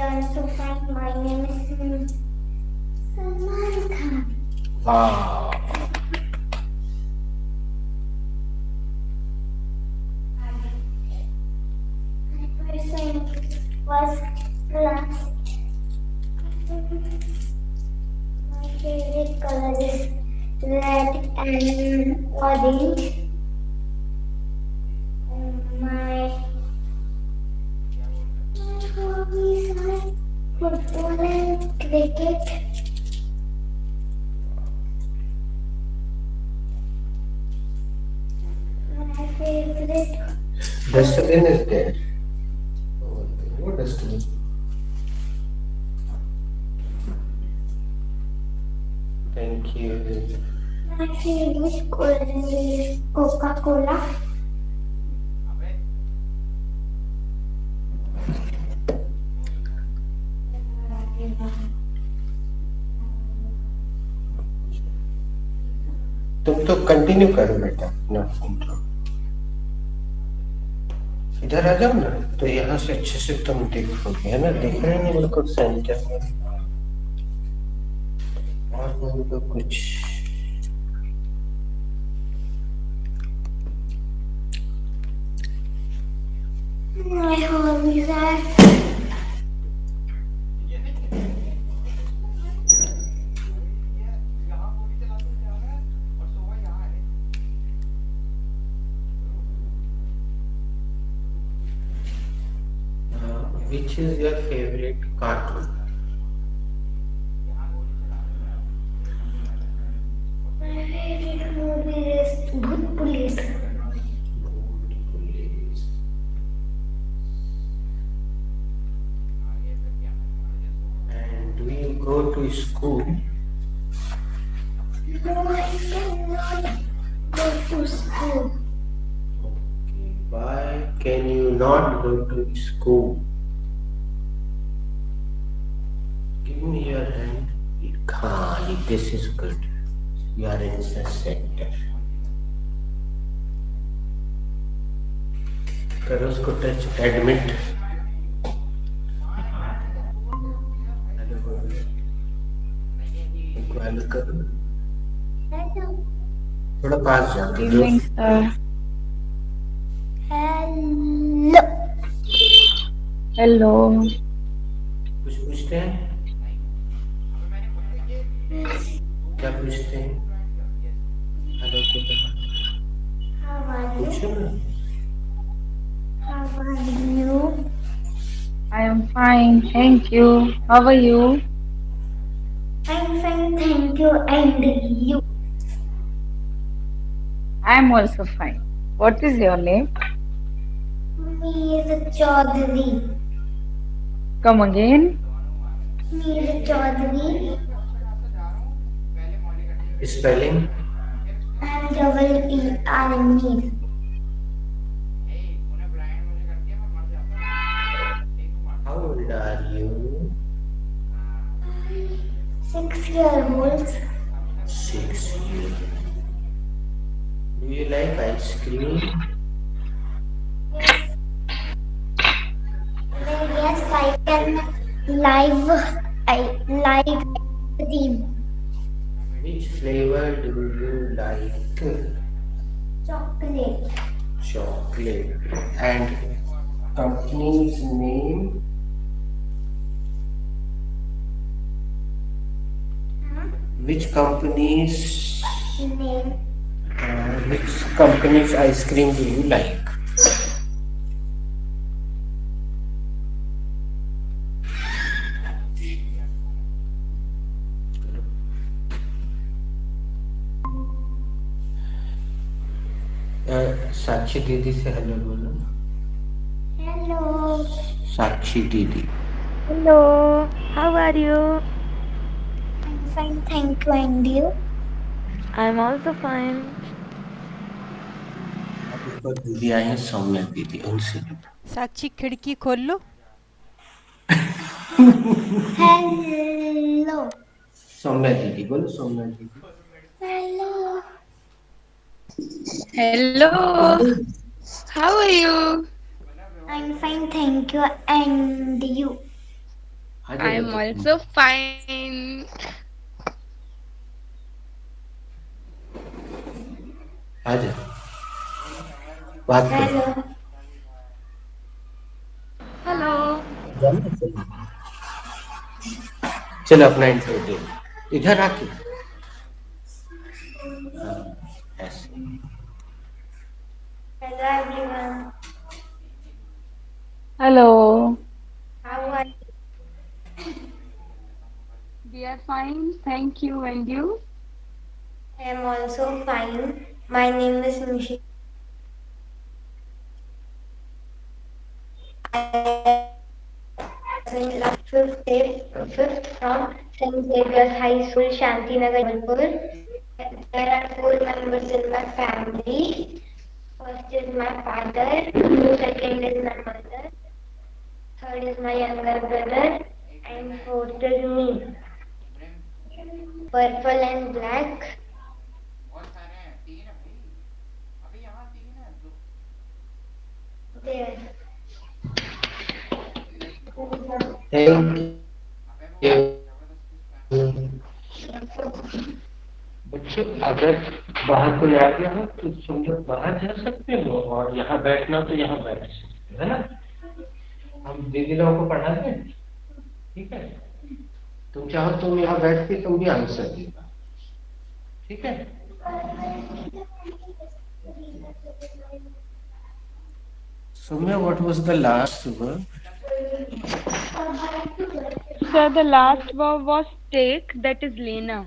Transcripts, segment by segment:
also fine. My name is Samantha. Wow. My person was class. My favorite color is red and orange. My hobbies are football and cricket. My favorite Dustbin is there. What dustbin? Thank you. my favorite cold drink is Coca-Cola. तुम तो continue करो बेटा ना intro. इधर आ जाओ ना, तो यहाँ से अच्छे से तुम देखोगे, है ना? देख रहे हैं बिल्कुल सेंटर में। और बोल दो कुछ। My hobbies are Which is your favorite cartoon? my favorite movie is Bhoot Police. And do you go to school? No, I cannot go to school. Okay. Why can you not go to school? Give me your hand. This is good. You are in the center. करो उसको touch, admit. Hello करो, Hello. थोड़ा पास जाओ। Evening, sir. Hello. Hello. कुछ पूछते हैं? क्या पूछते हैं? Hello How are you? पूछो ना। How are you? I am fine, thank you. How are you? I'm fine, thank you. And you? I am also fine. What is your name? Mir Chaudhary. Come again. Mir Chaudhary. Spelling? M-E-E-R Mir. How old are you? 6 years old. 6 years. Do you like ice cream? Yes. Yes, I can live. I like cream. Which flavor do you like? Chocolate. Chocolate. And company's name? Which company's Name. which company's ice cream do you like? साक्षी दीदी से hello बोलो। Hello. साक्षी दीदी। Hello, how are you? I'm fine, thank you. And you? I'm also fine. एक और दीदी आई हैं, सौम्या दीदी, उनसे। साक्षी खिड़की खोल लो। Hello. सौम्या दीदी बोलो, सौम्या दीदी। Hello. Hello. How are you? I'm fine, thank you. And you? आ जा I'm बेटा तुम। also fine. आ जा, बात कर। Hello. Hello. जाना चलो। चलो अपना इंट्रो दे, इधर आके। हाँ, ऐसे। Hello everyone. Hello. How are We are fine. Thank you. And you? you? I'm also fine. My name is Mishi. In class fifth from St. Xavier's High School, Shantinagar, Jabalpur. There are four members in my family. First is my father, second is my mother, third is my younger brother, and fourth is me. Purple and black. There. Thank you. बच्चों अगर बाहर कोई आ गया हो तो तुम लोग बाहर जा सकते हो, और यहाँ बैठना तो यहाँ बैठ सकते हो, है ना। हम दीदी लोगों को पढ़ा दें, ठीक है। तुम चाहो तुम यहाँ बैठ के तुम भी आंसर देगा, ठीक है। Sumya, what was the last word? Sir, the last verb was take. That is Lena.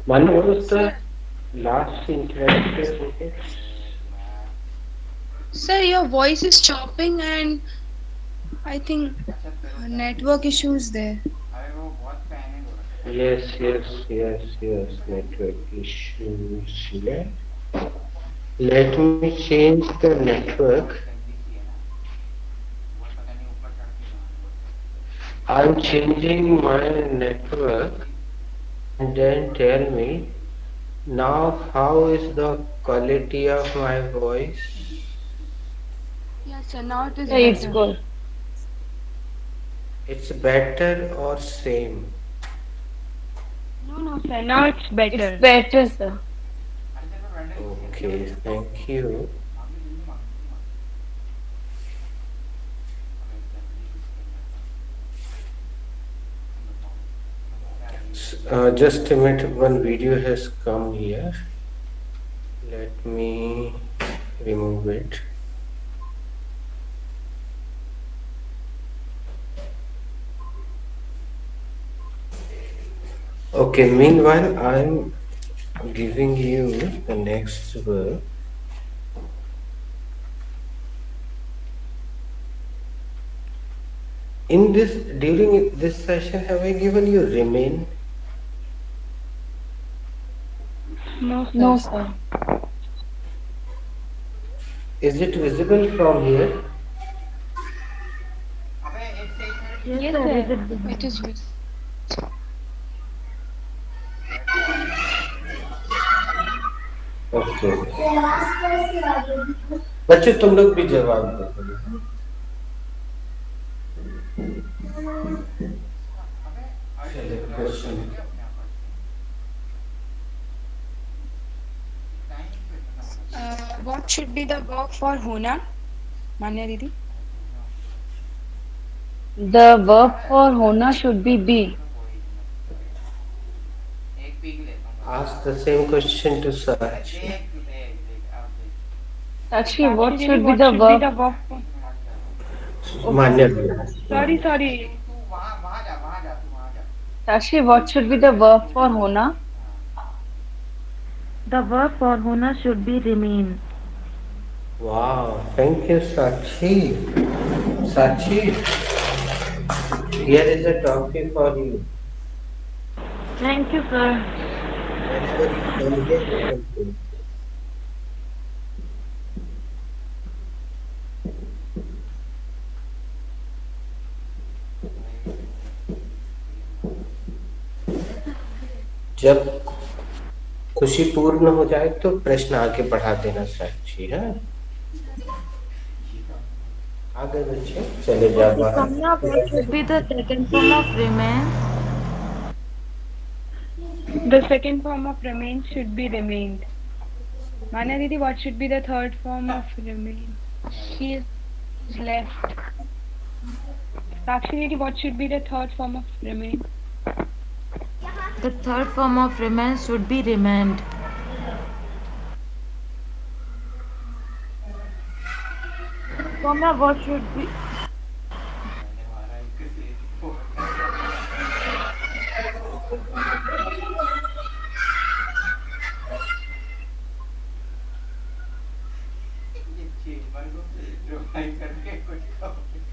Manu, what was the last interactive sentence? Sir, your voice is chopping and I think network issues there. Yes, network issues. Yeah. Let me change the network. I'm changing my network, and then tell me now how is the quality of my voice? Yes, sir. Now it is Yeah, it's better. good. It's better or same? No, sir. Now it's better. It's better, sir. Okay, thank you. Just a minute, one video has come here. Let me remove it. Okay, meanwhile, I'm giving you the next verb. During this session, have I given you remain? No, sir. Is it visible from here? Yes, sir. It is with okay, बच्चों तुम लोग भी जवाब दो। Question what should be the verb for Hona? Manya Didi. The verb for Hona should be be. ask the same question to Sakshi. Sakshi, what should be the verb? Manya. Sorry. Sakshi, what should be the verb for Hona? The verb for Hona should be remain. Wow, thank you, Sakshi. Sakshi, here is a topic for you. Thank you, sir. Whenever you come here, you can take it. जब खुशी पूर्ण हो जाए तो प्रश्न आगे बढ़ा देना साक्षी है। आगे बच्चे चले जा Okay, बाहर। Soumya, what should be the second form of remain? The second form of remain should be remained. Manya Didi, what should be the third form of remain? She is left. Sakshi Didi, what should be the third form of remain? The third form of remain should be remained. Soumya, what should be?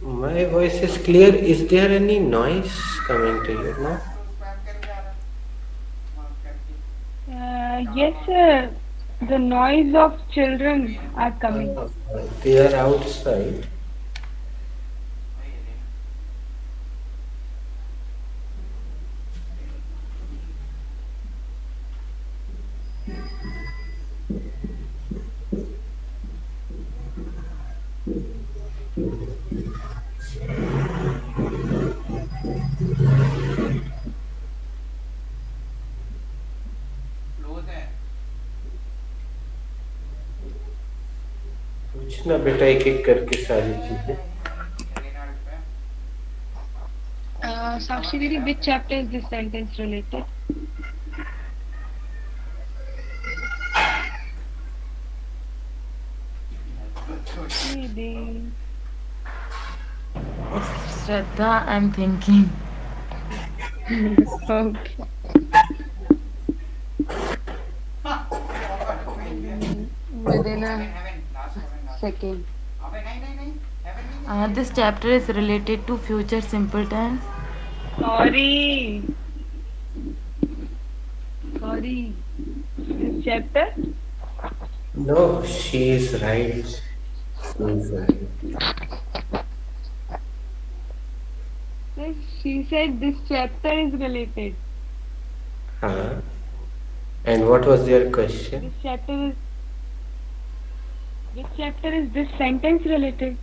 My voice is clear. Is there any noise coming to you now? Yes, sir. The noise of children are coming. They are outside. पूछना बेटा एक एक करके सारी चीजें। Sakshi Didi, which chapter is this sentence related? Didi. Shraddha, I'm thinking. Okay. Within a second. This chapter is related to future simple tense. Sorry. This chapter? No, she is right. She is right. She said this chapter is related. And what was your question? Which chapter is this sentence related?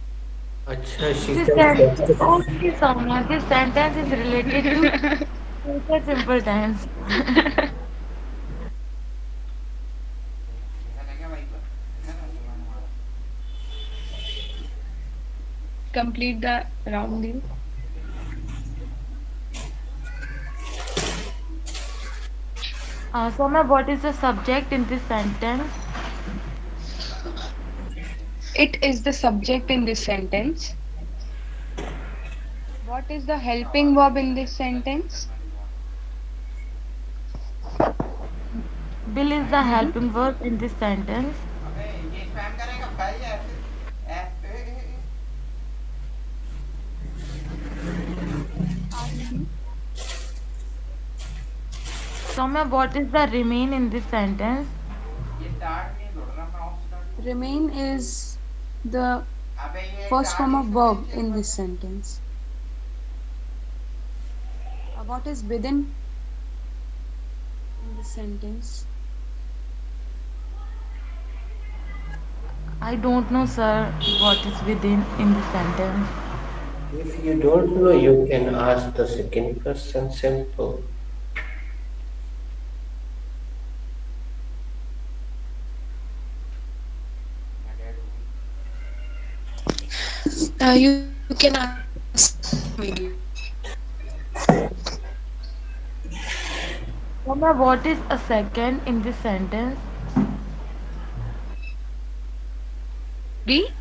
Acha, she This said. okay, Soumya, this sentence is related to future simple tense. Complete the round, Didi. Soumya, what is the subject in this sentence? It is the subject in this sentence. What is the helping verb in this sentence? Bill is the helping verb in this sentence. Soumya, what is the remain in this sentence? Remain is the first form of verb in this sentence. What is within in this sentence? I don't know, sir, what is within in this sentence. If you don't know, you can ask the second person. Simple. You can ask me. Soumya, what is a second in this sentence? B.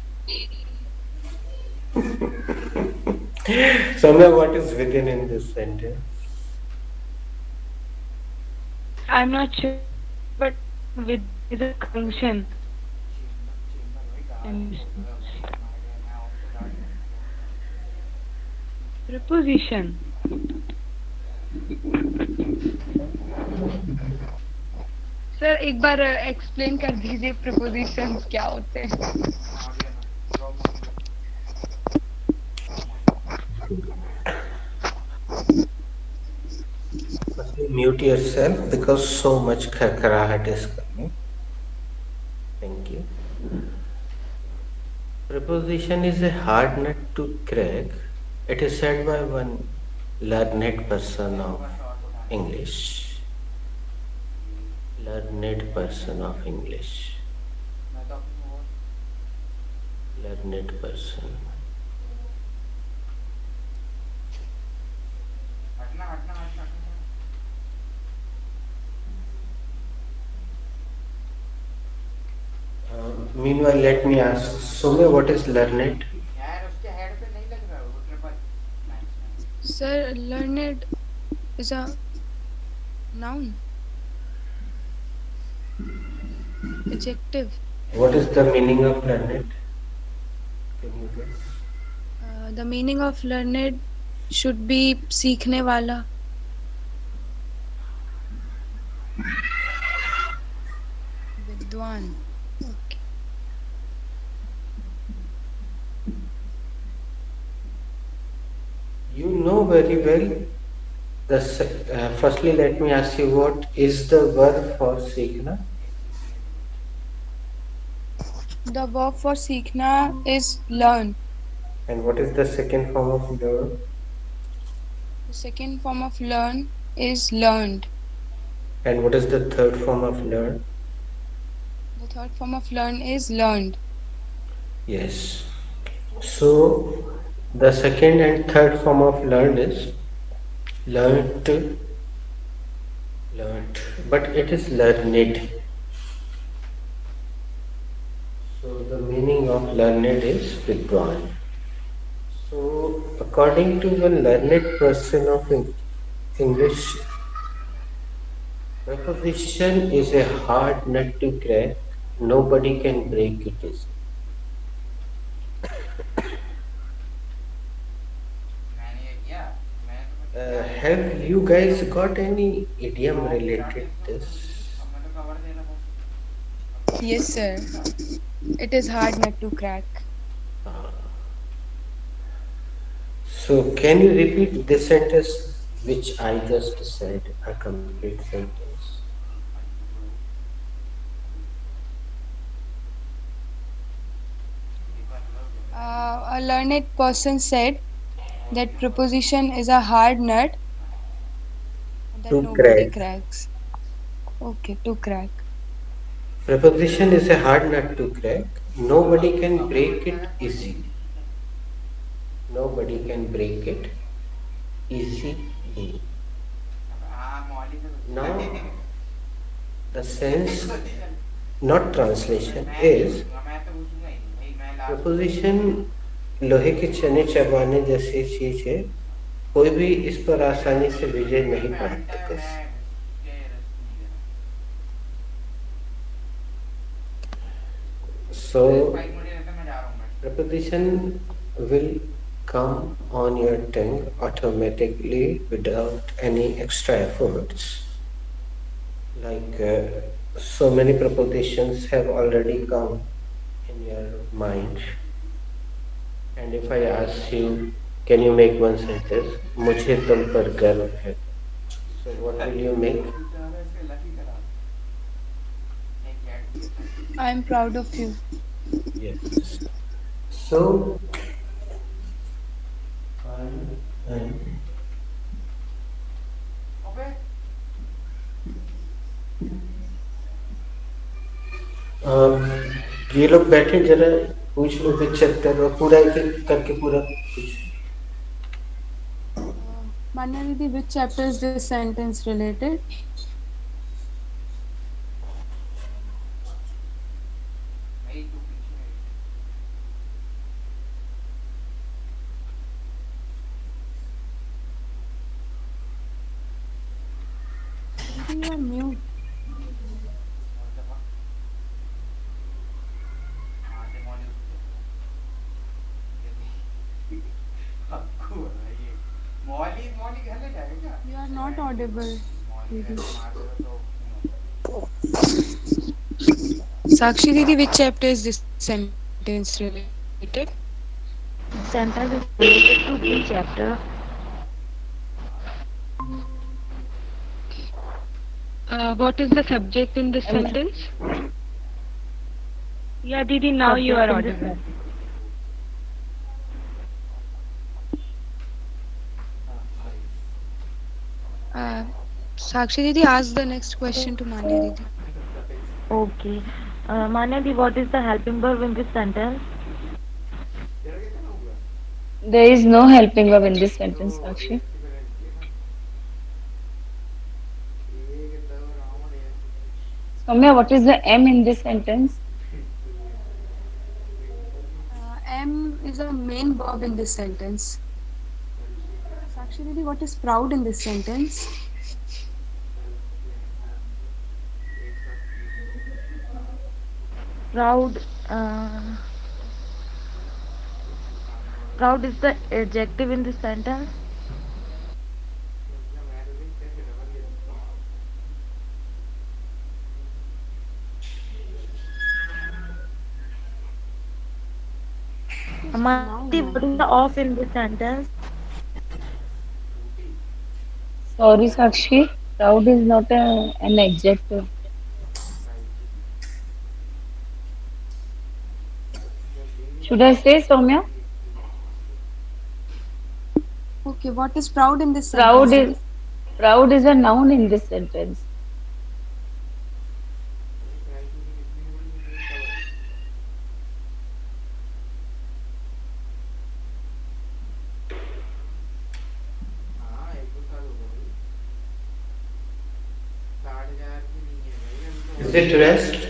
Soumya, what is within in this sentence? I'm not sure, but with is a function. Preposition. Sir एक बार explain कर दीजिए prepositions क्या होते हैं. mute yourself because so much kharkarahat is coming. Thank you. Preposition is a hard nut to crack. It is said by one learned person of English. Learned person of English. Learned person. Meanwhile, let me ask Sumya, what is learned? Sir, learned is a noun. Adjective. What is the meaning of learned? Can you guess? The meaning of learned should be सीखने वाला. विद्वान. Okay. You know very well. Firstly, let me ask you, what is the verb for seekhna? The verb for सीखना is learn. And what is the second form of learn? The second form of learn is learned. And what is the third form of learn? The third form of learn is learned. Yes. So the second and third form of learn is learnt, but it is learned. So the meaning of learned is vidwan. So according to one learned person of English, preposition is a hard nut to crack. Nobody can break it easily. Have you guys got any idiom related this? Yes, sir. It is hard nut to crack. So can you repeat this sentence which I just said, a complete sentence? A learned person said that preposition is a hard nut that To nobody crack. cracks. Okay, to crack. Preposition is a hard nut to crack. Nobody can break it easily. Nobody can break it easily. Now, the sense, not translation, is preposition लोहे के चने चबाने जैसी चीज है, कोई भी इस पर आसानी से विजय नहीं प्राप्त कर सकता. So preposition will come on your tongue automatically without any extra efforts. Like so many prepositions have already come in your mind. And if I ask you, can you make one sentence? मुझे तुम पर गर्व है. So what will you make? I am proud of you. Yes. So I am. ये लोग बैठे जरा पूछ लो विच चैप्टर और पूरा एक एक करके पूरा पूछ. Manya Didi, which chapter is this sentence related? Didi, you are mute. You are not audible. Didi. Sakshi Didi, which chapter is this sentence related? Sentence is related to B chapter. What is the subject in this sentence? Yeah, Didi, now you are Subject in this audible. Sakshi Didi, ask the next question to Manya Didi. Okay. Manya Di, what is the helping verb in this sentence? There is no helping verb in this sentence, Sakshi. Soumya, what is the M in this sentence? M is a main verb in this sentence. Sakshi Didi, what is proud in this sentence? Proud. Proud is the adjective in this sentence. Manya Di, what is the of in this sentence? Sorry, Sakshi. Proud is not an adjective. Should I say, Soumya? Okay, what is proud in this Proud sentence, Didi? is proud is a noun in this sentence. Is it rest?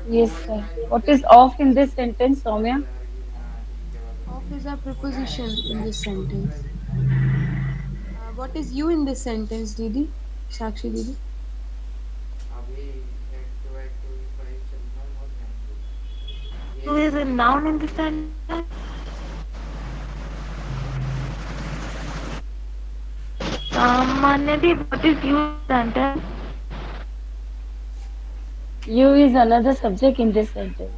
Yes, sir. What is off in this sentence, Soumya? Of is a preposition in this sentence. What is you in this sentence, Didi? Sakshi Didi? You is a noun in this sentence. Manya Di, what is you in this sentence? You is another subject in this sentence.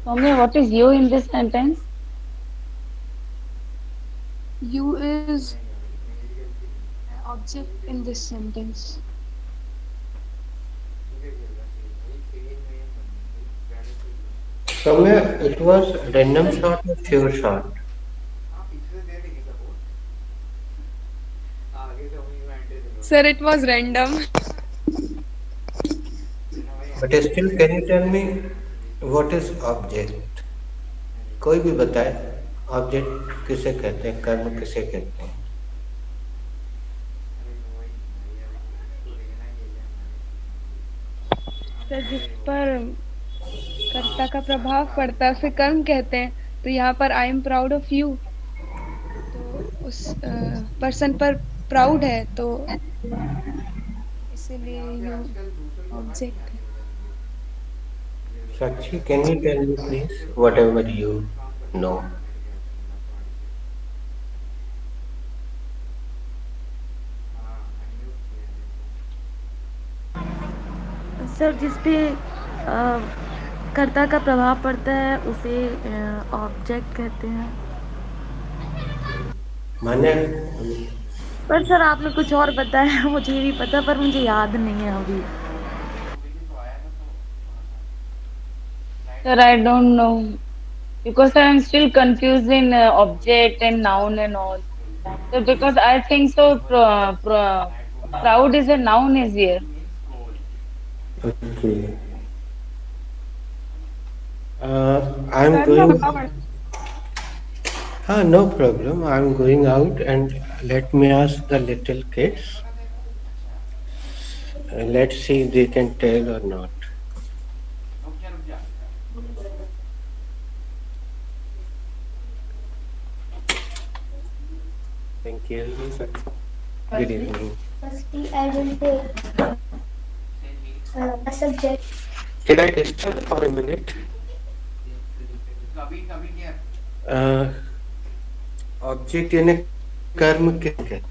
Soumya, what is you in this sentence? You is object in this sentence. Somewhere it was random shot or pure shot. Sir, it was random. But still, can you tell me what is object? कोई भी बताए object किसे कहते हैं, कर्म किसे कहते हैं? सर, जिस पर कर्ता का प्रभाव पड़ता है उसे कर्म कहते हैं। तो यहाँ पर I am proud of you, तो उस पर्सन पर प्राउड है, तो इसीलिए यू ऑब्जेक्ट है। Sakshi, can you tell me please whatever you know? Sir, जिस पे कर्ता का प्रभाव पड़ता है उसे ऑब्जेक्ट कहते हैं। माने पर सर आपने कुछ और बताया, मुझे भी पता पर मुझे याद नहीं है अभी। Sir, I don't know because I am still confused in object and noun and all. So because I think so, proud is a noun is here. okay. I'm going. No problem. I'm going out and let me ask the little kids. Let's see if they can tell or not. Thank you. Good evening. Firstly, I will take a subject. Can I disturb for a minute? Object यानी कर्म किसे कहते हैं?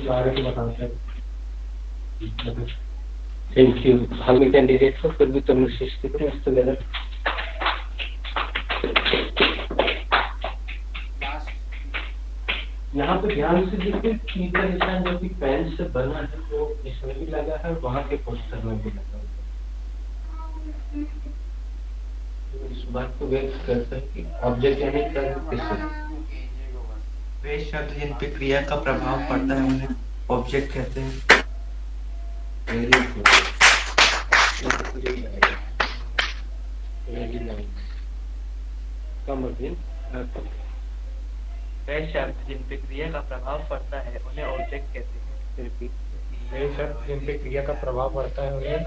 बारे में बताते हैं। Thank you. हम कैंडिडेट को फिर भी तुम टुगेदर। यहाँ पे ध्यान से देखिए, तीर का निशान जो कि पेन से बना है वो इसमें भी लगा है, वहाँ के पोस्टर में भी लगा है। इस बात को व्यक्त करता है कि ऑब्जेक्ट यानी वे शब्द जिन पे क्रिया का प्रभाव पड़ता है उन्हें ऑब्जेक्ट कहते हैं। Very good, very nice. Come again. वे शब्द जिन पे क्रिया का प्रभाव पड़ता है उन्हें ऑब्जेक्ट कहते हैं। रिपीट। वे शब्द जिन पे क्रिया का प्रभाव पड़ता है उन्हें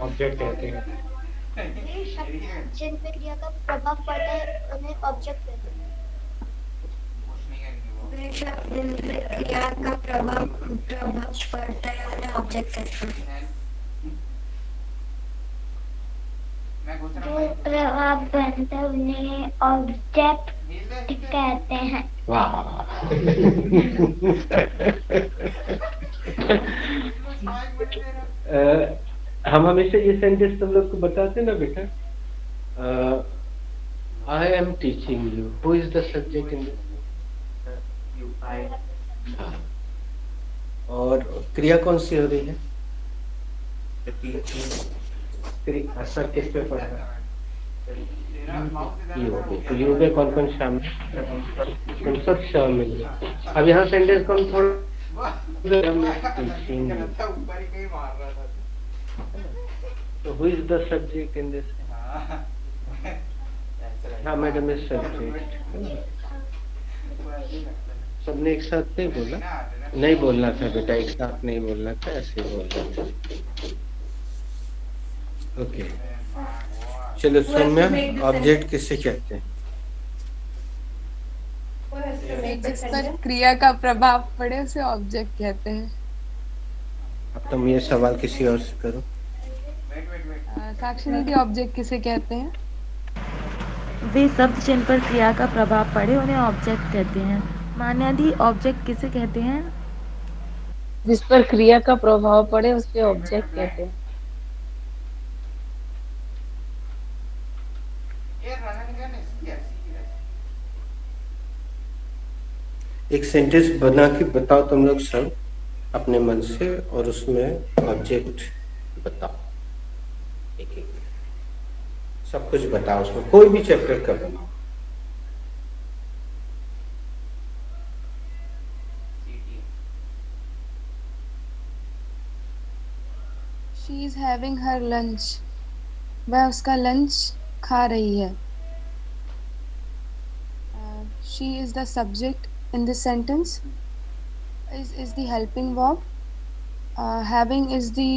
ऑब्जेक्ट कहते हैं। वे शब्द जिन पे क्रिया का प्रभाव पड़ता है उन्हें ऑब्जेक्ट कहते हैं। वे शब्द जिन पे क्रिया का प्रभाव पड़ता है उन्हें ऑब्जेक्ट कहते हैं। जो प्रभाव बनता है उन्हें ऑब्जेक्ट कहते हैं। वाह। हम हमेशा ये सेंटेंस तुम लोग को बताते ना बेटा, I am teaching you, who is the subject in this? और क्रिया कौन सी हो रही है? असर किस पे पड़ रहा है? यू पे कौन कौन शामिल? तुम सब शामिल है। अब यहाँ सेंटेंस कौन थोड़ा तो who is the subject in this? हाँ मैडम इज सब्जेक्ट। सबने एक साथ नहीं बोला, नहीं बोलना था बेटा, एक साथ नहीं बोलना था, ऐसे बोलना था। ओके चलो सौम्या, ऑब्जेक्ट किससे कहते हैं? जिस पर क्रिया का प्रभाव पड़े उसे ऑब्जेक्ट कहते हैं। अब तुम ये सवाल किसी और से करो। साक्षी दीदी, ऑब्जेक्ट किसे कहते हैं? वे शब्द जिन पर क्रिया का प्रभाव पड़े उन्हें ऑब्जेक्ट कहते हैं। मान्या दी, ऑब्जेक्ट किसे कहते हैं? जिस पर क्रिया का प्रभाव पड़े उसे ऑब्जेक्ट कहते हैं। एक सेंटेंस बना के बताओ तुम लोग सब अपने मन से, और उसमें ऑब्जेक्ट बताओ, एक एक सब कुछ बताओ, उसमें कोई भी चैप्टर का बनाओ। She is having her lunch. वह उसका लंच खा रही है। She is the subject in this sentence. Is the helping verb. Having is the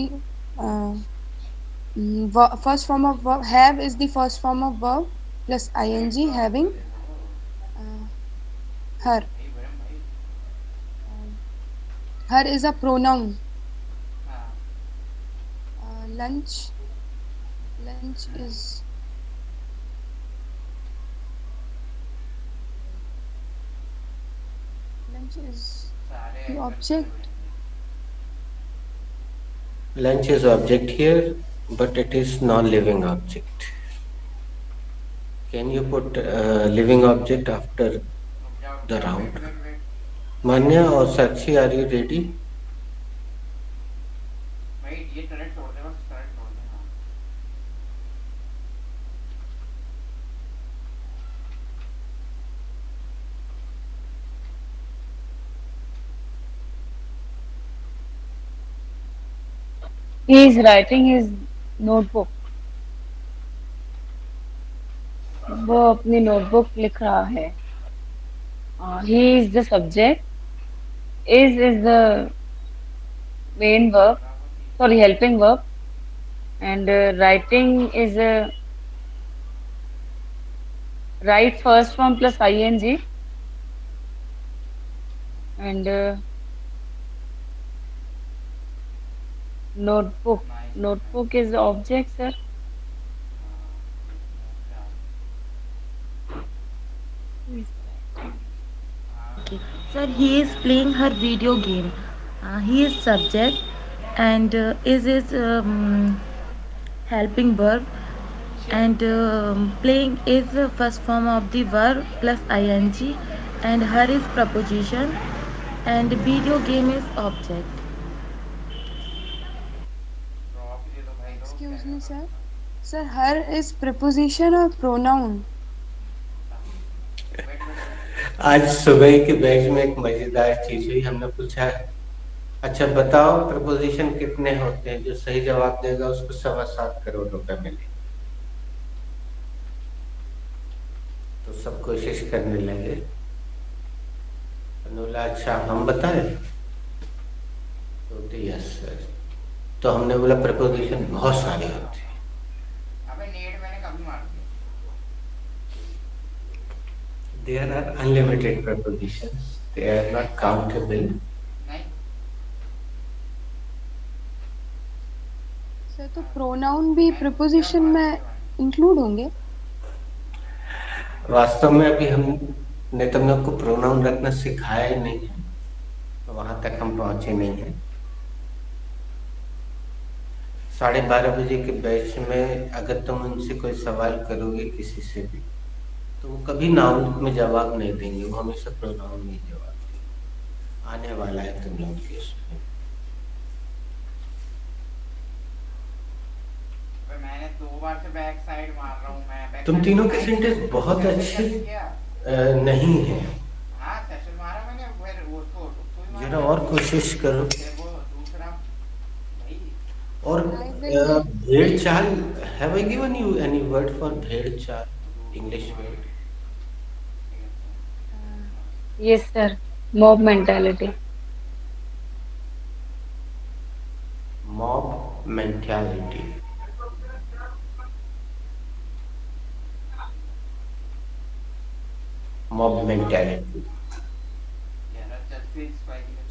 first form of verb. Have is the first form of verb plus ing, having. Her. Her is a pronoun. Lunch is the object. Lunch is object here, but it is non-living object. Can you put living object after the round? Manya or Sakshi, are you ready? He is writing his notebook. वो अपनी notebook लिख रहा है। He is the subject. Is the main verb, sorry, helping verb, and writing is write first form plus ing, and notebook is the object, sir. Okay. Sir, he is playing her video game. He is subject and is his helping verb, and playing is the first form of the verb plus ing, and her is preposition, and video game is object. Excuse me, sir. Sir, her is preposition or pronoun? आज सुबह के batch में एक मजेदार चीज हुई, हमने पूछा अच्छा बताओ प्रपोजिशन कितने होते हैं, जो सही जवाब देगा उसको 7.25 करोड़ रुपए मिले। तो सब कोशिश करने लगे। बोला अच्छा हम बताए, तो यस सर। तो हमने बोला प्रपोजिशन बहुत सारे होते हैं। There are unlimited prepositions. They are not countable. Sir तो प्रोनाउन भी प्रीपोजिशन में इंक्लूड होंगे? वास्तव में अभी हमने तुम लोग को प्रोनाउन रखना सिखाया ही नहीं है, वहां तक हम पहुंचे नहीं है। 12:30 बजे के बैच में अगर तुम उनसे कोई सवाल करोगे किसी से भी, तो वो कभी नाउन में जवाब नहीं देंगे, वो हमेशा प्रोनाउन में जवाब देंगे। आने वाला है तुम लोग के उसमें। मैंने 2 बार से बैक साइड मार रहा हूं मैं। तुम तीनों के सेंटेंस बहुत अच्छे नहीं है। हाँ सेशन मारा मैंने, फिर वो तो जरा और कोशिश करो। दूसरा भाई और भेड़ चाल, have I given you any word for भेड़ चाल, English word? Yes, sir. Mob mentality. Mob mentality. Mob mentality.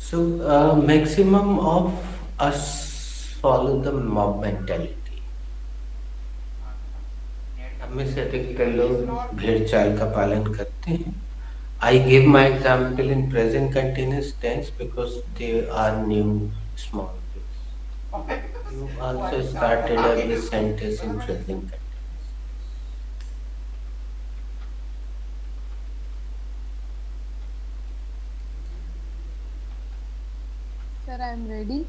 So maximum of us follow the mob mentality. हमें से अधिकतर लोग भेड़ चाल का पालन करते हैं। I give my example in present continuous tense because they are new small things. You also started every sentence in present continuous. Sir, I am ready.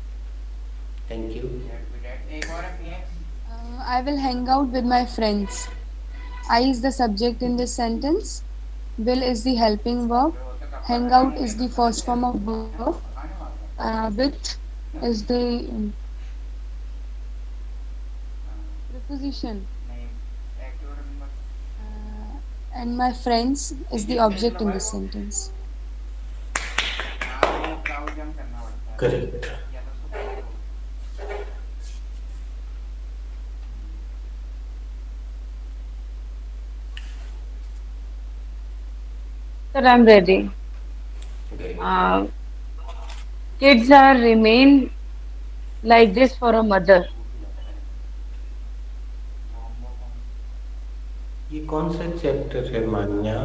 Thank you. I will hang out with my friends. I is the subject in this sentence. Will is the helping verb. Hang out is the first form of verb. With is the preposition. And my friends is the object in this sentence. Correct. Sir, I'm ready. Kids are remain like this for a mother. ये कौन सा chapter है मान्या?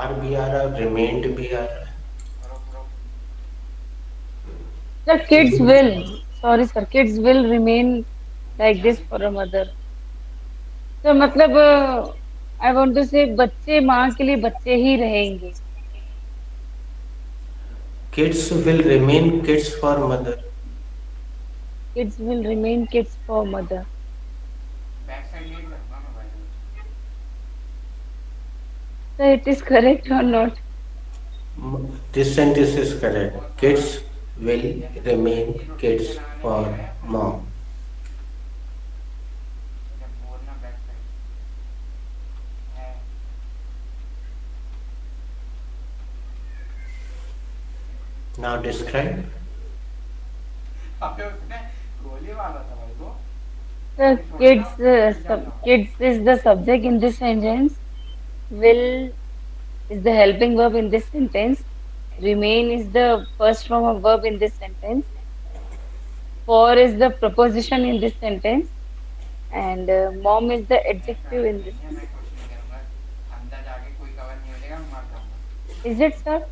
Are भी आ रहा है, remained भी आ रहा है। The kids will, sorry sir, kids will remain like this for a mother. तो मतलब I want to say बच्चे माँ के लिए बच्चे ही रहेंगे. Kids will remain kids for mother. Kids will remain kids for mother. So it is correct or not? This sentence is correct. Kids will remain kids for mom. Now describe. The kids is the subject in this sentence. Will is the helping verb in this sentence. Remain is the first form of verb in this sentence. For is the preposition in this sentence. And mom is the adjective in this sentence. Is it, sir?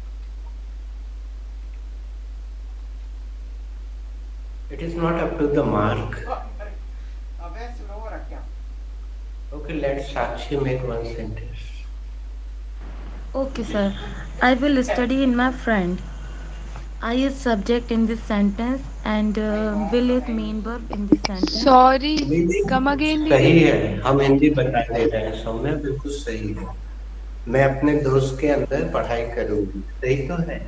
It is not up to the mark. अबे slow हो रहा क्या? Okay, let Sakshi make one sentence. Okay, sir. I will study in my friend. I is subject in this sentence and will is main verb in this sentence. Sorry, come again, सही दीदी. है, हम हिंदी बता दे रहे हैं, सौम्या बिल्कुल सही है। मैं अपने दोस्त के अंदर पढ़ाई करूंगी, सही तो है।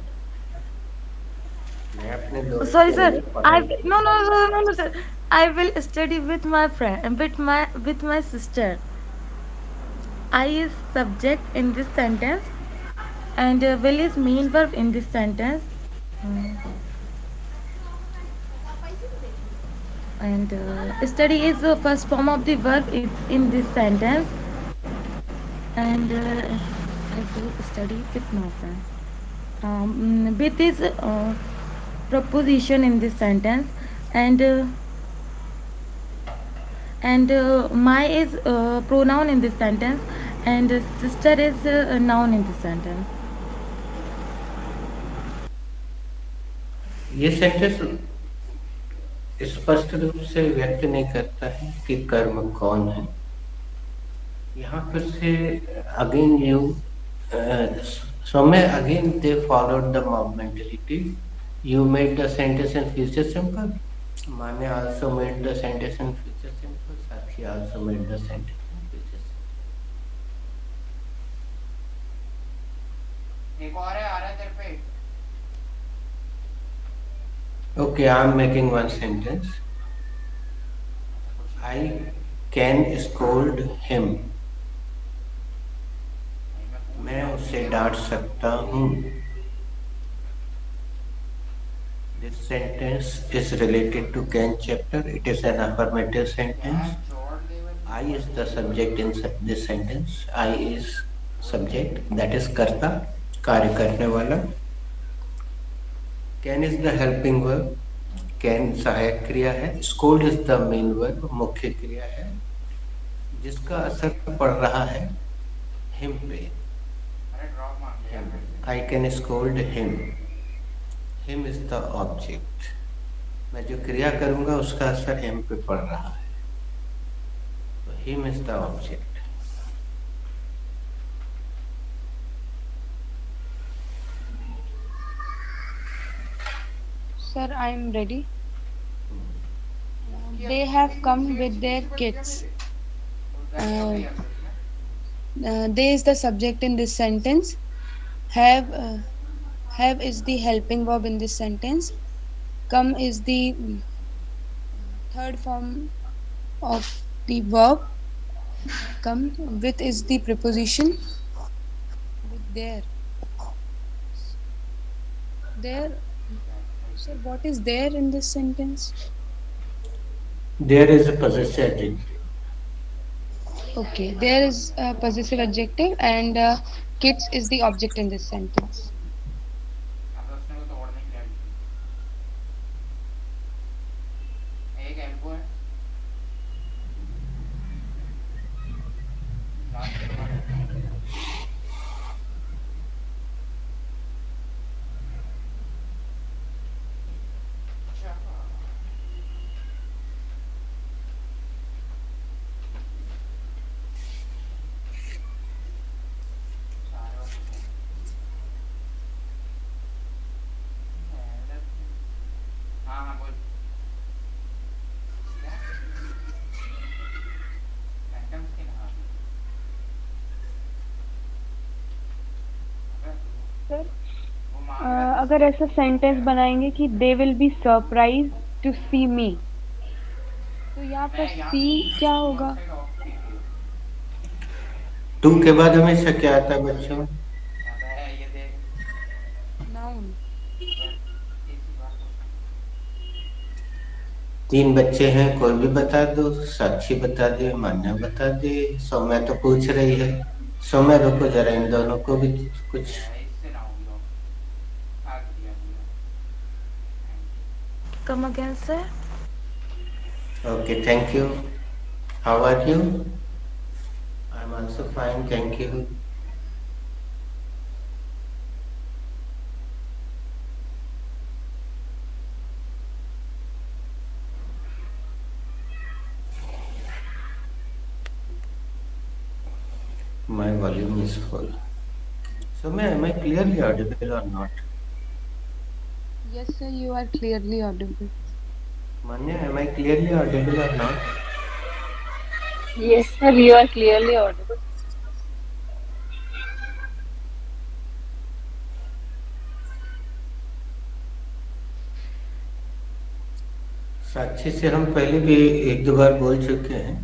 मैं अपने Oh, दोस्त sorry, के sir. अंदर पढ़ाई No, sir. I will study with my friend, with my sister. I is subject in this sentence and will is main verb in this sentence. And study is the first form of the verb in this sentence. And I will study with my friend. With is proposition in this sentence, and my is pronoun in this sentence, and sister is a noun in this sentence. ये sentence स्पष्ट रूप से व्यक्त नहीं करता है कि कर्म कौन है। यहाँ फिर से again you somewhere again they followed the mob mentality. You made the sentence in future simple. Mane also made the sentence in future simple. Sakshi also made the sentence in future simple. एक और है आ रहा है तेरे पे. Okay, I am making one sentence. I can scold him. मैं उसे डांट सकता हूँ। This sentence is related to can chapter. It is an affirmative sentence. I is the subject in this sentence. I is subject, that is कर्ता, कार्य करने वाला. Can is the helping verb. Can सहायक क्रिया है. Scold is the main verb, मुख्य क्रिया है, जिसका असर पड़ रहा है him पे. I can scold him. Him is the object. मैं जो क्रिया करूंगा उसका असर him पे पड़ रहा है, तो him is the object. Sir, I am ready. They have come with their kids. They is the subject in this sentence. Have is the helping verb in this sentence. Come is the third form of the verb. Come. With is the preposition. With there. There. Sir, what is there in this sentence? There is a possessive adjective. Okay, there is a possessive adjective and kids is the object in this sentence. अब उसने वो तोड़ नहीं किया. एक elbow है. हाँ बोल. Phantoms की ना. सर वो मांग अगर ऐसा सेंटेंस बनाएंगे कि they will be surprise to see me, तो यहाँ पर सी क्या होगा? टू के बाद हमेशा क्या आता है बच्चों? ये देख. Noun. तीन बच्चे हैं, कोई भी बता दो. साक्षी बता दे, मान्या बता दे, सौम्या तो पूछ रही है. सौम्या रुको जरा, इन दोनों को भी कुछ. इससे ना होगी वो. आ गया. Come again, sir. Okay, thank you. How are you? I'm also fine, thank you. My volume is full. So, am I clearly audible or not? Yes, sir, you are clearly audible. Manya, am I clearly audible or not? Yes, sir, you are clearly audible. साक्षी से हम पहले भी एक दो बार बोल चुके हैं।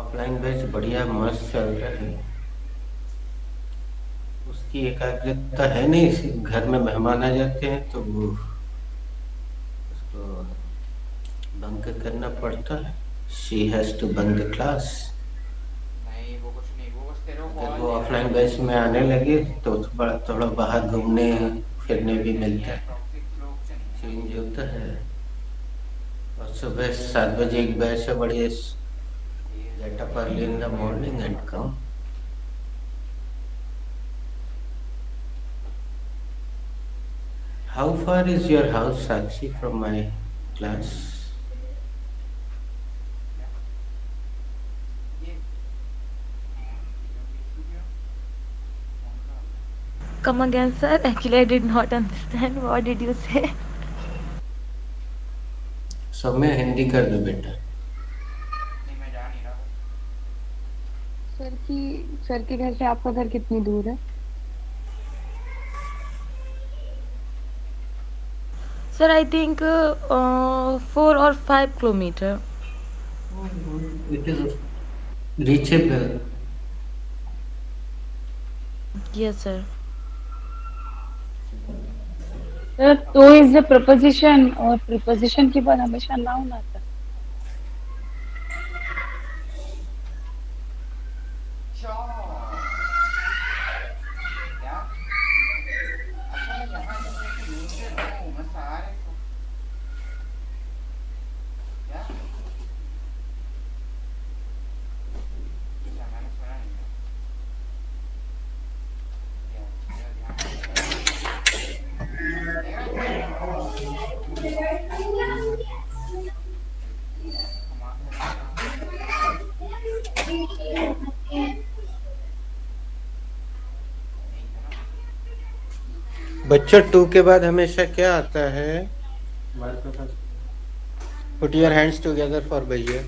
Offline batch बढ़िया मस्त चल रहा है। उसकी एकाग्रता है नहीं, घर में मेहमान आ जाते हैं तो वो उसको बंक करना पड़ता है। She has to bunk the class. नहीं वो कुछ नहीं, वो बस तेरे को अगर कॉल वो ऑफलाइन बैच में आने लगे तो थोड़ा बाहर घूमने फिरने भी मिलता है, चेंज होता है। और सुबह 7 बजे एक बैच है, बढ़िया get up early in the morning and come. How far is your house, Sakshi, from my class? Come again, sir. Actually, I did not understand. What did you say? सौम्य हिंदी कर दो बेटा। नहीं मैं जा नहीं रहा। सर के घर से आपका घर कितनी दूर है? Sir, I think 4 or 5 kilometer. It is reachable. Yes, sir. Sir, तो is the preposition और preposition के बाद हमेशा noun आता है। क्या? अच्छा मैं यहाँ जैसे यूज से हूँ, मैं सारे को क्या? अच्छा मैंने सुना नहीं था। बच्चों 2 के बाद हमेशा क्या आता है? Put your hands together for भैया।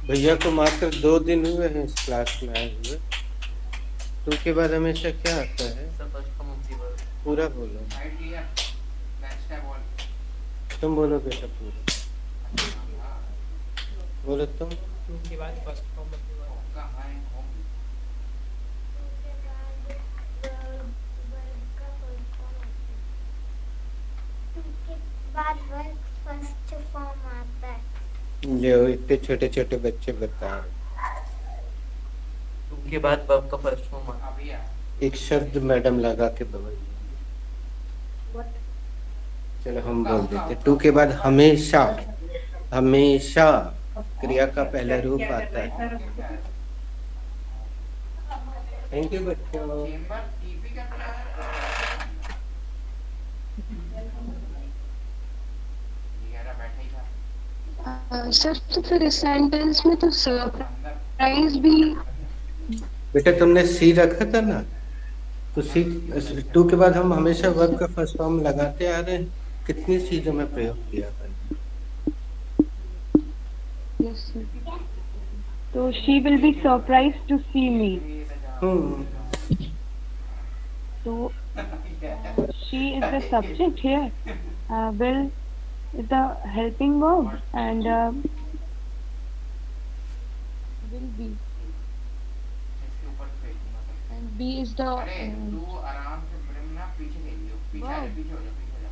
भैया को मात्र 2 दिन हुए हैं इस क्लास में आए हुए। 2 के बाद हमेशा क्या आता है? पूरा बोलो। तुम बोलो बेटा पूरा बोलो तुम। 2 के बाद first form of the verb. बाद वर्ब फर्स्ट फॉर्म आता है। जो इतने छोटे छोटे बच्चे बता रहे। 2 के बाद वर्ब का फर्स्ट फॉर्म आता है। एक शब्द मैडम लगा के बोल। चलो हम बोल देते। 2 के बाद हमेशा, हमेशा क्रिया का पहला रूप आता है। थैंक यू बच्चों। सर तो फिर इस सेंटेंस में तो सरप्राइज भी। बेटा तुमने सी रखा था ना, तो सी 2 के बाद हम हमेशा वर्ब का फर्स्ट फॉर्म लगाते आ रहे हैं। कितनी चीजों में प्रयोग किया है। Yes, sir. So she will be surprised to see me. So she is the subject here. Will is the helping verb and Will be. And be is the तू आराम से ब्रिम ना पीछे ले लियो, पीछे हो जा, पीछे हो जा।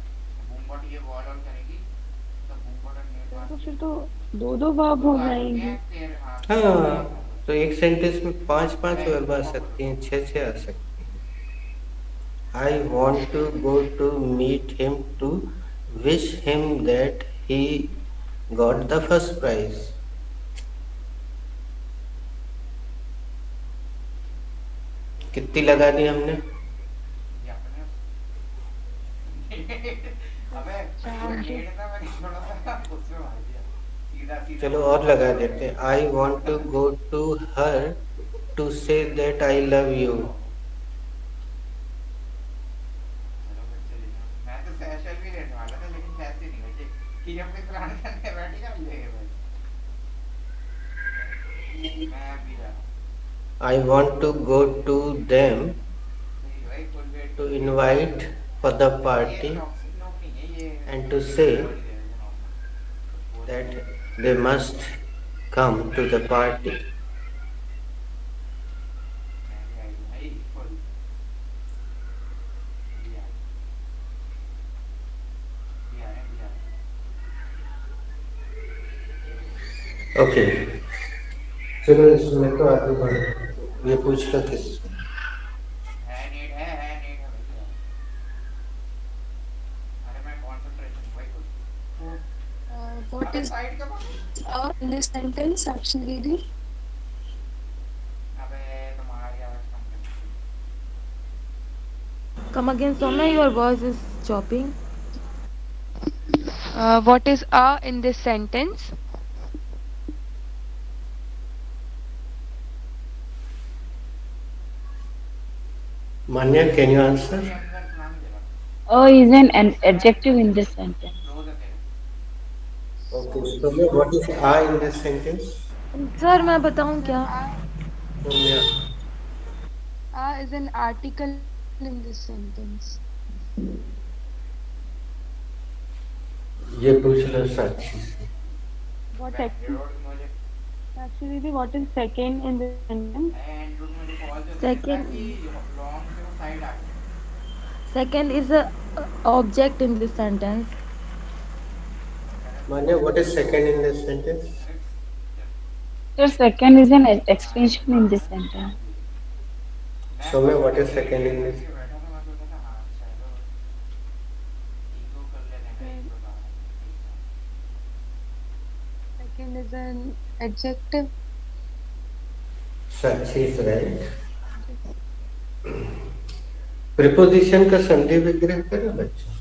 बूम बट ये बॉल ऑन करेगी तो बूम बट नेट तो फिर तो 2 वर्ब हो जाएंगे। हाँ, तो एक सेंटेंस में 5 वर्ब आ सकती हैं, 6 आ सकती हैं। I want to go to meet him to wish him that he got the first prize. कितनी लगा दी हमने? नेट था मैंने थोड़ा सा उसमें मार दिया सीधा सीधा चलो और लगा देते हैं। I want to go to her to say that I love you. चलो बच्चे लेना मैं तो स्पेशल भी लेने वाला था लेकिन पैसे नहीं बचे कि अपने प्लान करने बैठेगा मिलेगा भाई मैं भी जा I want to go to them भाई full wait to invite for the ये party टॉक्सिक नोट नहीं है ये and to say वर्ड ही है normal that they must come to the party. भाई फुल बिया बिया है बिया Okay. चलो इसमें तो आगे बढ़े। ये पूछ लो किस है नीड है भैया अरे मैं कंसंट्रेशन भाई कुछ What अबे is साइड का बात in this sentence, Sakshi Didi? अबे तुम्हारी आवाज कम कर Come again, Soumya, your voice is chopping. What is in this sentence? Manya, can you answer? अंदर सुना नहीं दे रहा Is an adjective in this sentence. Close है तेरे Okay. So what is I in this sentence? Sir मैं बताऊं क्या? Soumya. Is an article in this sentence. ये पूछ लो साक्षी से। What बैंगलोर मुझे actually what is second in the sentence? Andrew मुझे कॉल जो Second. कि लॉन्ग से वो साइड आ गया Second is a object in this sentence. Manya, what is second in this sentence? So second is an extension in this sentence. Soumya, what is second in this? बैठा था मैं सोचा था हाँ चलो ईगो कर लेते हैं एक बार Second is an adjective. Sakshi is right. Preposition का संधि विग्रह करो बच्चों।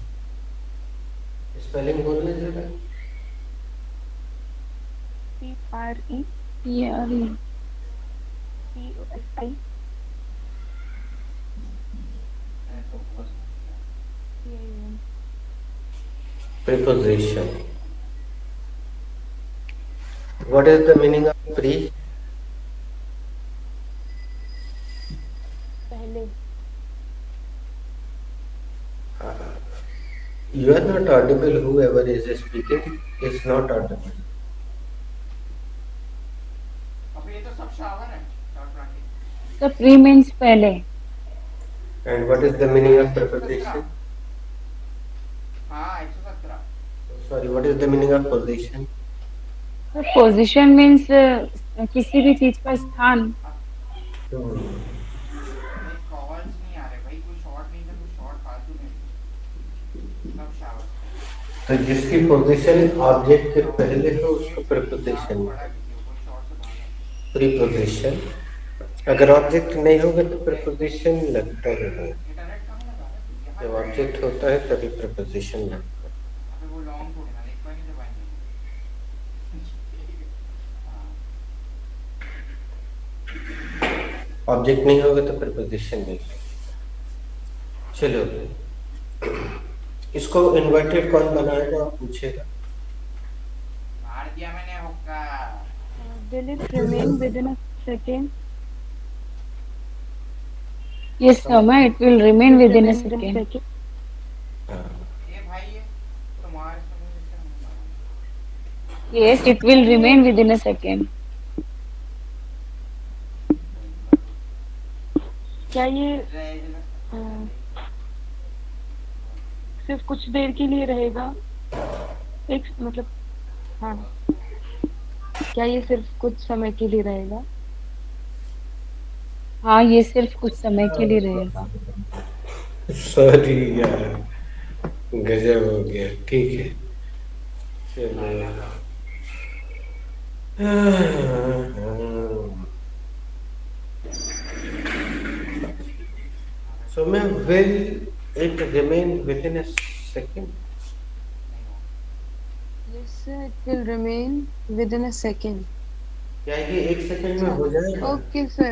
स्पेलिंग बोलना जरा। P-R-E Yeah. P-O-S-I C-I-N. Preposition. What is the meaning of pre? पहले You are not audible. Whoever is speaking is not audible. अब ये तो सब शावर है short front So pre means पहले. And what is the meaning of preposition? हाँ 117 Sorry, what is the meaning of position? So position means किसी भी चीज का स्थान. नहीं कॉल्स नहीं आ रहे भाई कोई शॉर्ट नहीं था कोई शॉर्ट फालतू नहीं सब शावर तो जिसकी पोजीशन ऑब्जेक्ट के पहले हो उसको preposition, बड़ा किसी को कोई शॉर्ट से भागा preposition. अगर ऑब्जेक्ट नहीं होगा तो preposition लगता रहेगा। इंटरनेट कहाँ लगा है जब यहाँ ऑब्जेक्ट होता है तभी preposition लगता है। अबे वो लॉन्ग थोड़ी ना एक बार नहीं दबाएंगे हाँ ऑब्जेक्ट नहीं होगा तो preposition नहीं लगेगा। चलो इसको इन्वर्टेड कौन बनाएगा आप पूछेगा। मार दिया मैंने हुक्का Will it remain within a second? Yes, Soumya, it will remain within a second. हाँ। ये भाई ये तुम्हारे समझ से नहीं मारा Yes, it will remain within a second. क्या ये रेगुलर सिर्फ कुछ देर के लिए रहेगा? एक मतलब हाँ क्या ये सिर्फ कुछ समय के लिए रहेगा? हाँ, ये सिर्फ कुछ समय के लिए रहेगा. सॉरी यार गजब हो गया। ठीक है चलो So, will it remain within a second? Yes, sir, it will remain within a second. क्या ये 1 सेकंड में हो जाएगा? Okay, sir.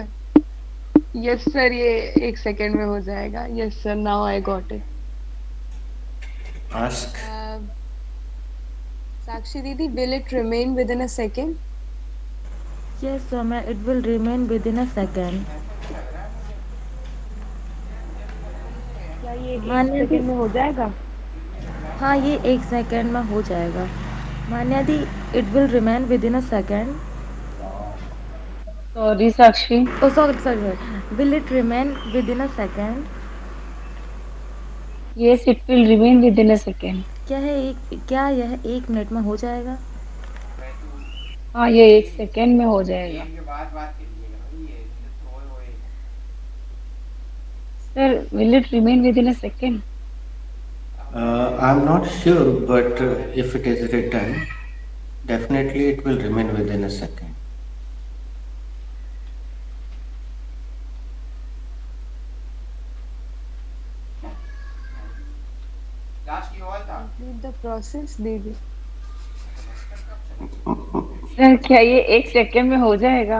Yes, sir, ये 1 second में हो जाएगा. Yes, sir, now I got it. Ask. Sakshi Didi, will it remain within a second? Yes, Soumya, it will remain within a second. क्या ये एक मान्या दी, सेकंड में हो जाएगा? हाँ ये 1 सेकंड में हो जाएगा. मान्या दी, it will remain within a second. Sorry, Sakshi. Oh, sorry. Will it remain within a second? Yes, it will remain within a second. क्या यह 1 मिनट में हो जाएगा? हाँ, ये 1 सेकंड में हो जाएगा. गेम के बाद बात कीजिएगा भाई, ये थ्रो होए. Sir, will it remain within a second? I'm not sure, but if it is written, definitely it will remain within a second. Last की ऑल था. Complete the process, Didi. Sir, क्या ये 1 सेकंड में हो जाएगा?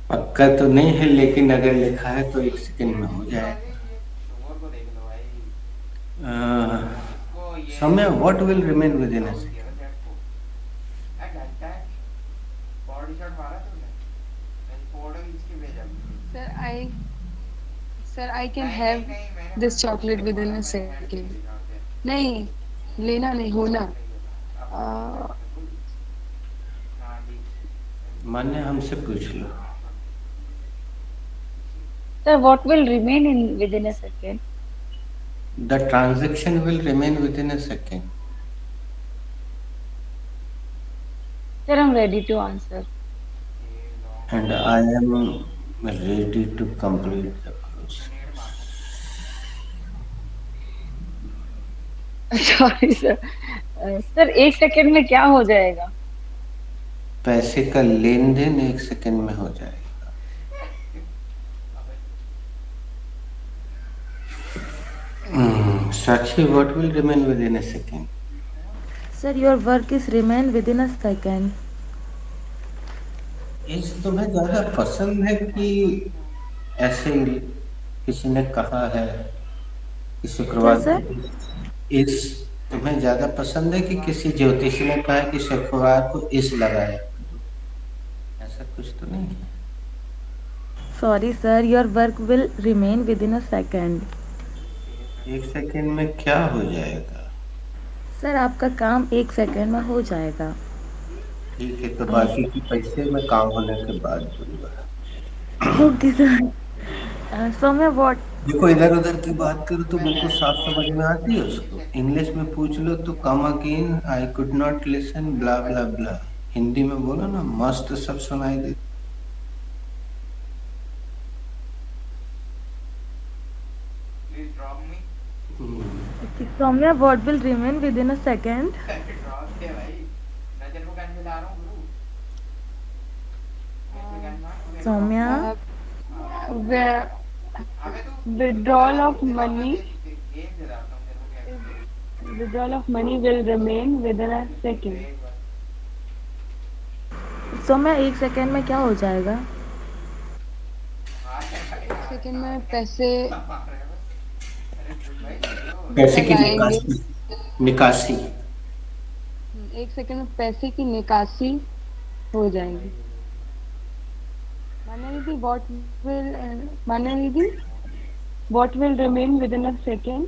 पक्का तो नहीं है, लेकिन अगर लिखा है तो 1 सेकंड में हो जाएगा. शोर को देख लो भाई. Soumya, what will remain within a second? Body shot मारा तुमने. मैं फोटो खींच के भेजा. Sir, I can have this chocolate within a second. नहीं, लेना नहीं होना. मान्य हमसे पूछ लो. Sir, what will remain within a second? The transaction will remain within a second. Sir, I'm ready to answer. And I am ready to complete the process. Sorry, sir. Sir, 1 second में क्या हो जाएगा? पैसे का लेन then 1 second में हो जाएगा. Sakshi, what will remain within a second? Sir, your work is remain within a second. इस तुम्हें ज्यादा पसंद है कि ऐसे किसी ने कहा है कि शुक्रवार क्या, इस तुम्हें ज्यादा पसंद है कि किसी ज्योतिषी ने कहा है कि शुक्रवार को इस लगाया? ऐसा कुछ तो नहीं है. Sorry, sir, your work will remain within a second. 1 second में क्या हो जाएगा? सर, आपका काम 1 सेकंड में हो जाएगा. ठीक है, तो बाकी के पैसे मैं काम होने के बाद दूंगा. Okay sir. सौम्या, व्हाट? देखो, इधर उधर की बात करो तो बिल्कुल साफ समझ में आती है उसको. इंग्लिश में पूछ लो तो come again, I could not listen, blah blah blah. Hindi में बोलो ना, मस्त सब सुनाई दे. Please drop me. Saumya, what will remain within a second? Drop दे भाई. मैं तेरे को गन दिला रहा हूँ गुरु. Saumya, withdrawal of money will remain within a second. Saumya, 1 second में क्या हो जाएगा? 1 सेकंड में पैसे की निकासी. 1 सेकंड में पैसे की निकासी हो जाएगी. मान्या दीदी, What will remain within a second?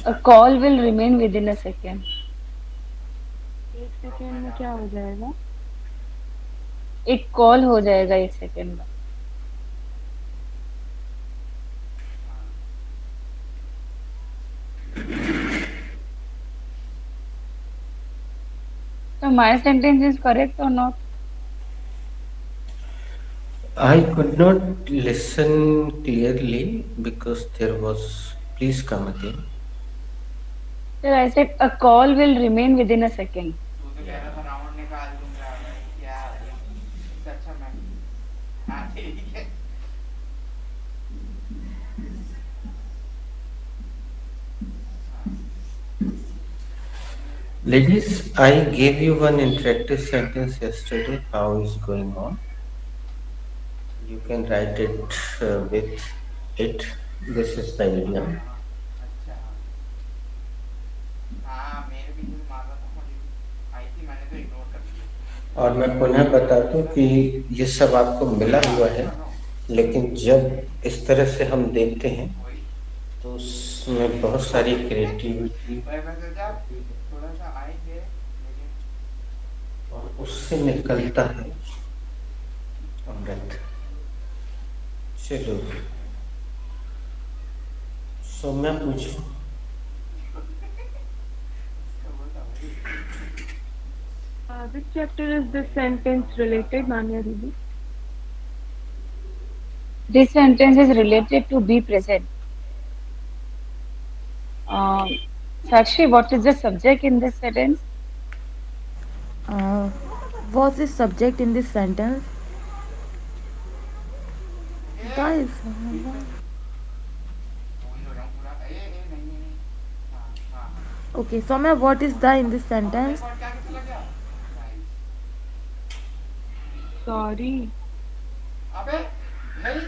A call will remain within a second. 1 second में क्या हो जाएगा? एक कॉल हो जाएगा 1 सेकंड में. So my sentence is correct or not? I could not listen clearly because there was. Please come again. Sir, I said a call will remain within a second. तू तो कह रहा था राउंड निकाल दूंगा भाई. क्या भाई, इससे अच्छा मैं. हाँ ठीक है. Ladies, I gave you one interactive sentence yesterday. How is going on? You can write it with it. This is the idiom. अच्छा हाँ मेरे पीछे से मार रहा था मुझे आई थी मैंने तो इग्नोर कर दिया और मैं पुनः बता दूं कि ये सब आपको मिला हुआ है, लेकिन जब इस तरह से हम देखते हैं वही तो उसमें बहुत सारी क्रिएटिविटी मैं सोचा थोड़ा सा आएंगे लेकिन और उससे निकलता है अमृत। चलो सौम्या पूछो। Which chapter is this sentence related, Manya Didi? This sentence is related to be present. Sakshi, what is the subject in this sentence? What's the subject in this sentence? Guys, भूल हो रहा हूँ पूरा नहीं हाँ हाँ हाँ okay, Soumya, what is the in this sentence? और क्या चला गया Sorry. अबे नहीं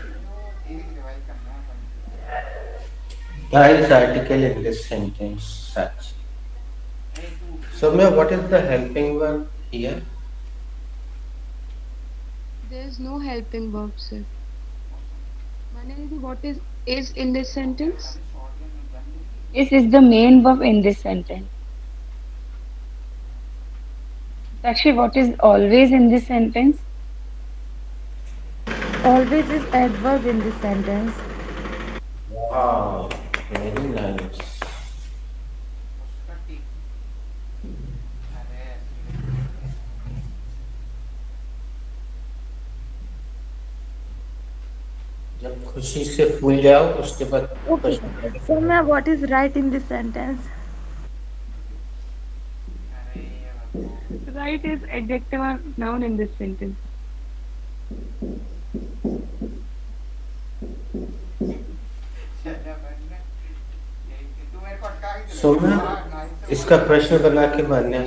एक रिवाइज करना है The is article in this sentence such. Soumya, what is the helping verb here? There is no helping verb, sir. Manali, what is in this sentence? This is the main verb in this sentence. Sakshi, what is always in this sentence? Always is adverb in this sentence. Wow, very nice. जब खुशी से फूल जाओ उसके बाद Okay, Soumya, what is right in this sentence? Right is adjective or noun in this sentence. Saumya, इसका प्रश्न बना के मान्या।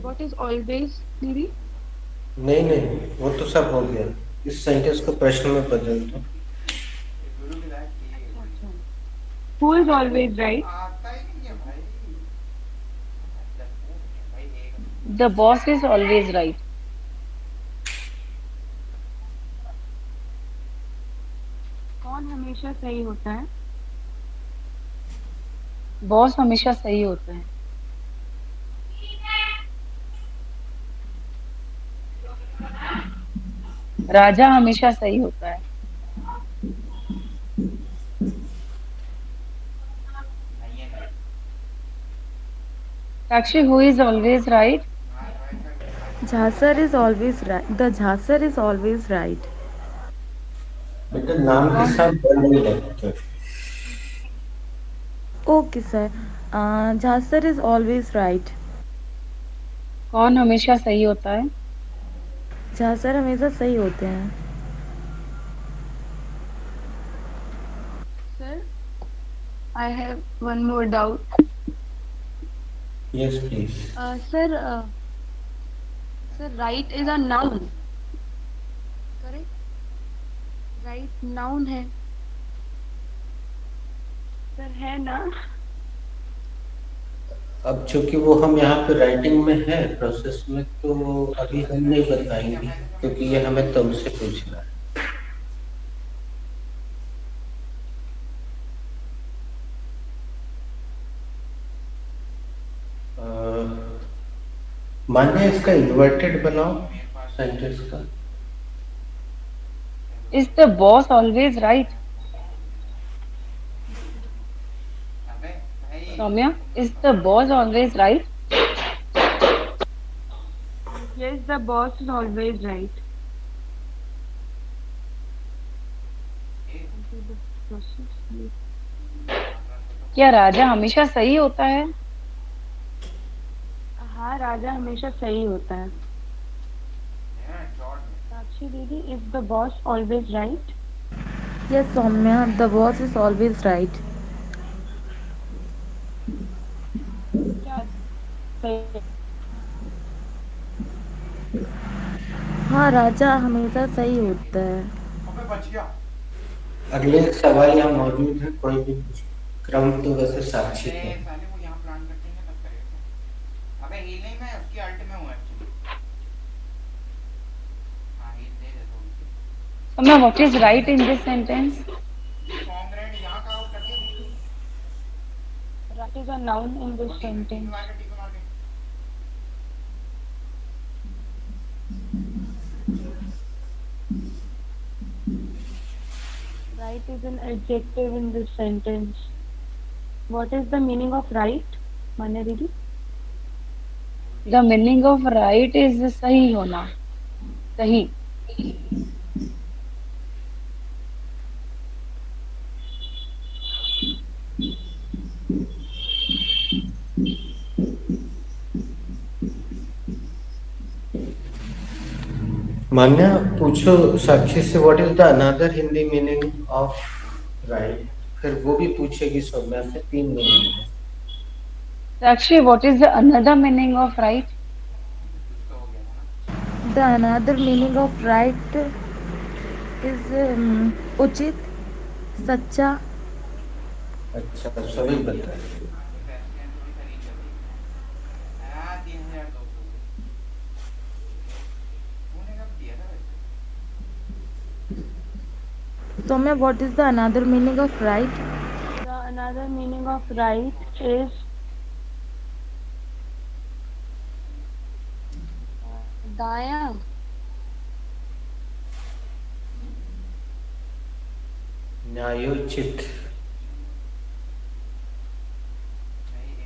What is always, Didi? नहीं वो तो सब हो गया। इस सेंटेंस को प्रश्न में बदल दो। Who is always right? The boss is always right. कौन हमेशा सही होता है? बॉस हमेशा सही होता है। राजा हमेशा सही होता है। Sakshi, who is always right? Jhasar is always right. The Jhasar is always right. बेटा नाम के साथ बल नहीं लगते। Okay, sir. Jhasar is always right. कौन हमेशा सही होता है? झांसर हमेशा सही होते हैं। Sir, I have one more doubt. Yes, please. Sir, right is a noun. Correct? Right noun है। सर है ना? अब चूंकि वो हम यहाँ पे राइटिंग में है प्रोसेस में, तो अभी हम नहीं बताएंगे क्योंकि ये हमें तुमसे पूछना है। माने इसका इन्वर्टेड बनाओ सेंटेंस का। Is the boss always right? Soumya, is the boss always right? Yes, the boss is always right. क्या राजा हमेशा सही होता है? हाँ, राजा हमेशा सही होता है। साक्षी दीदी, is the boss always right? Yes, Soumya, the boss is always right. सही। हाँ, राजा हमेशा सही होता है। अबे बच गया। अगले सवाल यहाँ मौजूद है, कोई भी पूछो। क्रम तो वैसे साक्षी अरे है। साले वो यहाँ प्लान करते हैं तब करेगा। अबे हील नहीं, मैं उसकी अल्ट में हूँ एक्चुअली। हाँ हील दे दे थोड़ी। Soumya, what is right in this sentence? This song red यहाँ का आउट कर दिया। That is a noun in this TP sentence. मार के टीपी मार के। Right is an adjective in this sentence. What is the meaning of right, Manya Didi? The meaning of right is सही होना, सही. मान्या पूछो साक्षी से, what is the another Hindi meaning of right. फिर वो भी पूछेगी सौम्या से, 3 मीनिंग है। Sakshi, what is the another meaning of right? The another meaning of right is उचित, सच्चा. अच्छा, सभी बताए। हाँ 3200 तूने कब दिया था वैसे? Soumya, what is the another meaning of right? The another meaning of right is दाया. न्यायोचित।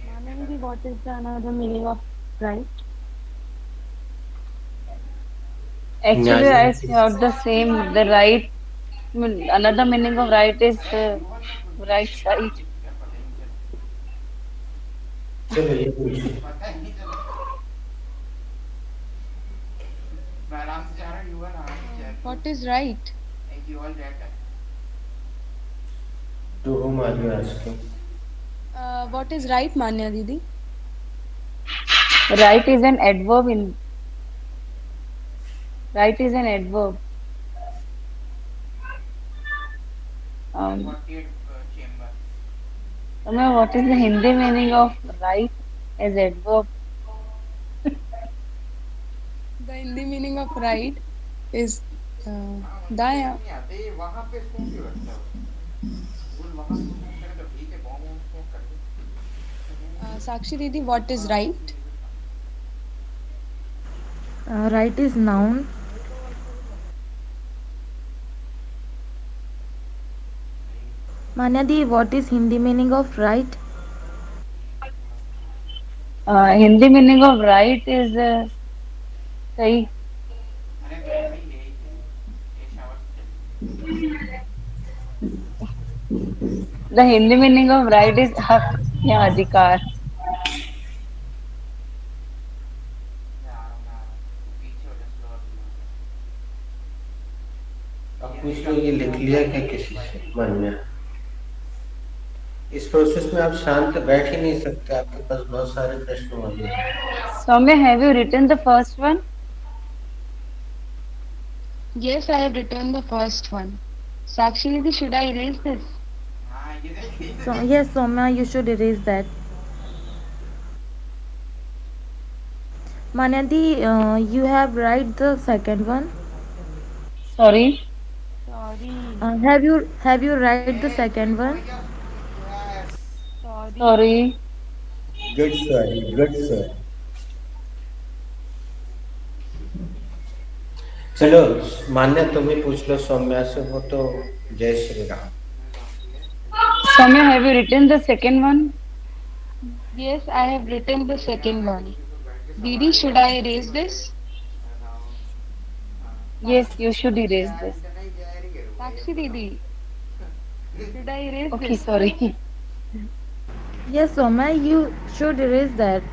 Manya Didi, what is the another meaning of right? Actually, I thought the same. The right, another meaning of right is right side. चलो ये पूछो। पता ही नहीं चला। मैं आराम से जा रहा हूँ, युवा आराम से जा रहा है। What is right? एक ही ऑल रेड है। To whom are you asking? What is right, Manya Didi? Right is an adverb in. Right is an adverb. 48 chamber। Soumya, what is the Hindi meaning of right as adverb? The Hindi meaning of right is दाया. नहीं आते वहाँ पे smoke क्यों रखता है? बोल वहाँ पे स्मोक करे तो ठीक है, बॉम्ब वॉम्ब स्मोक कर दे। Sakshi Didi, what is right? Right is noun. Manya Di, what is Hindi meaning of right? Hindi meaning of right is सही. अरे मैं भी यही थी, ये शावर से चली। The Hindi meaning of right is हक या अधिकार. पीछे हो जा, स्लो अब कुछ लोग ये लिख लिया क्या किसी से? मान्या, इस प्रोसेस में आप शांत बैठ ही नहीं सकते, आपके पास बहुत सारे प्रश्न मौजूद हैं। Soumya, have you written the first one? Yes, I have written the first one. Sakshi Didi, should I erase this? हाँ ये देखिए। So yes, Soumya, you should erase that. Manya Di, you have write the second one. Sorry. Have you write the second one? Sorry. Good sorry, good sorry. चलो मान्या तुम ही पूछ लो सौम्या से, वो तो जय Shri Ram. Soumya, have you written the second one? Yes, I have written the second one. Didi, should I erase this? Yes, you should erase this. Sakshi Didi, should I erase Okay, this? sorry. Yes, Soumya, you should erase that.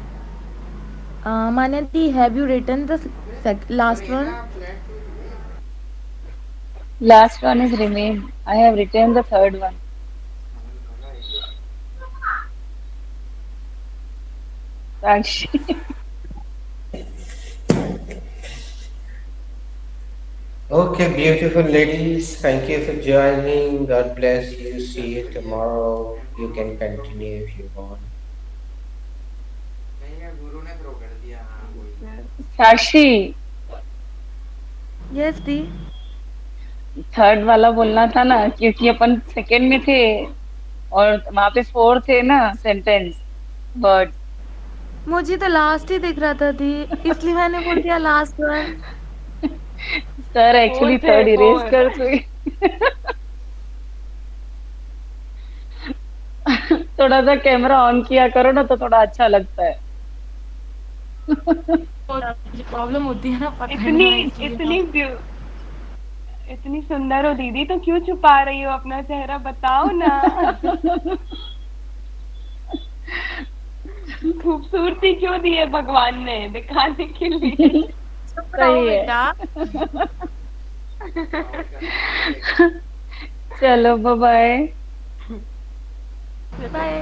Manya Di, have you written the last one? Last one is remain. I have written the third one. Sakshi. Okay, beautiful ladies, thank you for joining. God bless you. See you tomorrow. You can continue if you want. नहीं है, गुरु ने throw कर दिया। हाँ वही। साक्षी, yes दी। Third वाला बोलना था ना, क्योंकि अपन सेकंड में थे और वहां पे फोर थे ना सेंटेंस वर्ड। मुझे तो लास्ट ही दिख रहा था दी, इसलिए मैंने बोल दिया last one. Sir actually Four थे, थर्ड इरेज four। कर तो थोड़ा सा कैमरा ऑन किया करो ना तो थोड़ा अच्छा लगता है। प्रॉब्लम होती है ना पकड़ने इतनी में, इसलिए इतनी इतनी सुंदर हो दीदी, तो क्यों छुपा रही हो अपना चेहरा, बताओ ना। खूबसूरती क्यों दी है भगवान ने, दिखाने के लिए। सही है। चलो बाय बाय। बाय।